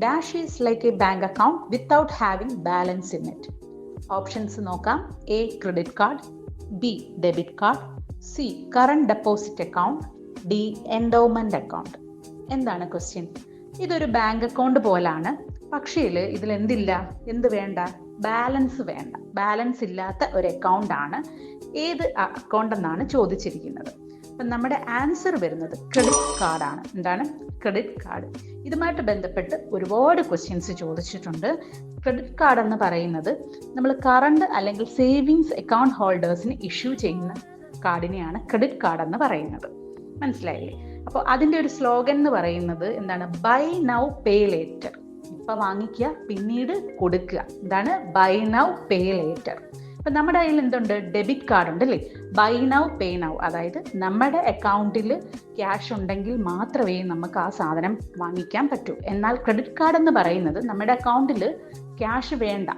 Dash is like a bank account without having balance in it. Options നോക്കാം. A credit card, B debit card, C current deposit account, D endowment account. എന്താണ് question? ഇതൊരു bank account പോലാണ്, പക്ഷേ ഇതിൽ എന്ത് വേണ്ട? Balance വേണ്ട. Balance ഇല്ലാത്ത ഒരു അക്കൗണ്ട് ആണ്. ഏത് അക്കൗണ്ട് എന്നാണ് ചോദിച്ചിരിക്കുന്നത്. അപ്പം നമ്മുടെ ആൻസർ വരുന്നത് ക്രെഡിറ്റ് കാർഡാണ്. എന്താണ്? Credit card. ഇതുമായിട്ട് ബന്ധപ്പെട്ട് ഒരുപാട് ക്വസ്റ്റ്യൻസ് ചോദിച്ചിട്ടുണ്ട്. ക്രെഡിറ്റ് കാർഡ് എന്ന് പറയുന്നത് നമ്മൾ കറണ്ട് അല്ലെങ്കിൽ സേവിങ്സ് അക്കൗണ്ട് ഹോൾഡേഴ്സിന് ഇഷ്യൂ ചെയ്യുന്ന കാർഡിനെയാണ് ക്രെഡിറ്റ് കാർഡ് എന്ന് പറയുന്നത്. മനസ്സിലായില്ലേ? അപ്പോൾ അതിൻ്റെ ഒരു സ്ലോഗൻ എന്ന് പറയുന്നത് എന്താണ്? Buy now pay later. ഇപ്പം വാങ്ങിക്കുക, പിന്നീട് കൊടുക്കുക. എന്താണ്? Buy now pay later. അപ്പം നമ്മുടെ കയ്യിൽ എന്തുണ്ട്? ഡെബിറ്റ് കാർഡ് ഉണ്ട് അല്ലേ? Buy now pay now. അതായത് നമ്മുടെ അക്കൗണ്ടിൽ ക്യാഷ് ഉണ്ടെങ്കിൽ മാത്രമേ നമുക്ക് ആ സാധനം വാങ്ങിക്കാൻ പറ്റൂ. എന്നാൽ ക്രെഡിറ്റ് കാർഡ് എന്ന് പറയുന്നത് നമ്മുടെ അക്കൗണ്ടിൽ ക്യാഷ് വേണ്ട.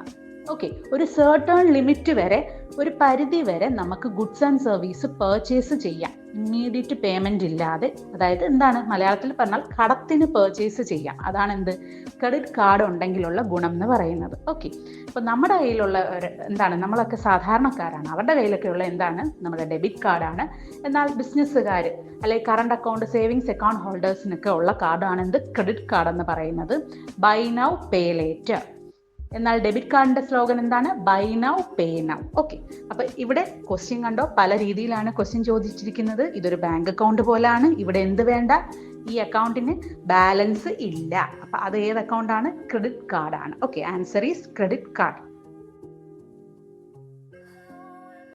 ഓക്കെ, ഒരു സർട്ടൺ ലിമിറ്റ് വരെ, ഒരു പരിധി വരെ നമുക്ക് ഗുഡ്സ് ആൻഡ് സർവീസ് പർച്ചേസ് ചെയ്യാം ഇമ്മീഡിയറ്റ് പേയ്മെന്റ് ഇല്ലാതെ. അതായത് എന്താണ്? മലയാളത്തിൽ പറഞ്ഞാൽ കടത്തിന് പർച്ചേസ് ചെയ്യാം. അതാണ് എന്ത്? ക്രെഡിറ്റ് കാർഡ് ഉണ്ടെങ്കിലുള്ള ഗുണം എന്ന് പറയുന്നത്. ഓക്കെ, അപ്പോൾ നമ്മുടെ കയ്യിലുള്ള എന്താണ്? നമ്മളൊക്കെ സാധാരണക്കാരാണ്, അവരുടെ കയ്യിലൊക്കെ ഉള്ള എന്താണ്? നമ്മുടെ ഡെബിറ്റ് കാർഡാണ്. എന്നാൽ ബിസിനസ്സുകാർ അല്ലെങ്കിൽ കറണ്ട് അക്കൗണ്ട്, സേവിങ്സ് അക്കൗണ്ട് ഹോൾഡേഴ്സിനൊക്കെ ഉള്ള കാർഡാണ് എന്ത്? ക്രെഡിറ്റ് കാർഡ് എന്ന് പറയുന്നത്. Buy now pay later. എന്നാൽ ഡെബിറ്റ് കാർഡിന്റെ സ്ലോഗൻ എന്താണ്? Buy now pay now. Okay, അപ്പൊ ഇവിടെ ക്വസ്റ്റ്യൻ കണ്ടോ? പല രീതിയിലാണ് ക്വസ്റ്റ്യൻ ചോദിച്ചിരിക്കുന്നത്. ഇതൊരു ബാങ്ക് അക്കൗണ്ട് പോലാണ്. ഇവിടെ എന്ത് വേണ്ട? ഈ അക്കൗണ്ടിന് ബാലൻസ് ഇല്ല. അപ്പൊ അത് ഏത് അക്കൗണ്ടാണ്? ക്രെഡിറ്റ് കാർഡാണ്. Okay, answer is credit card.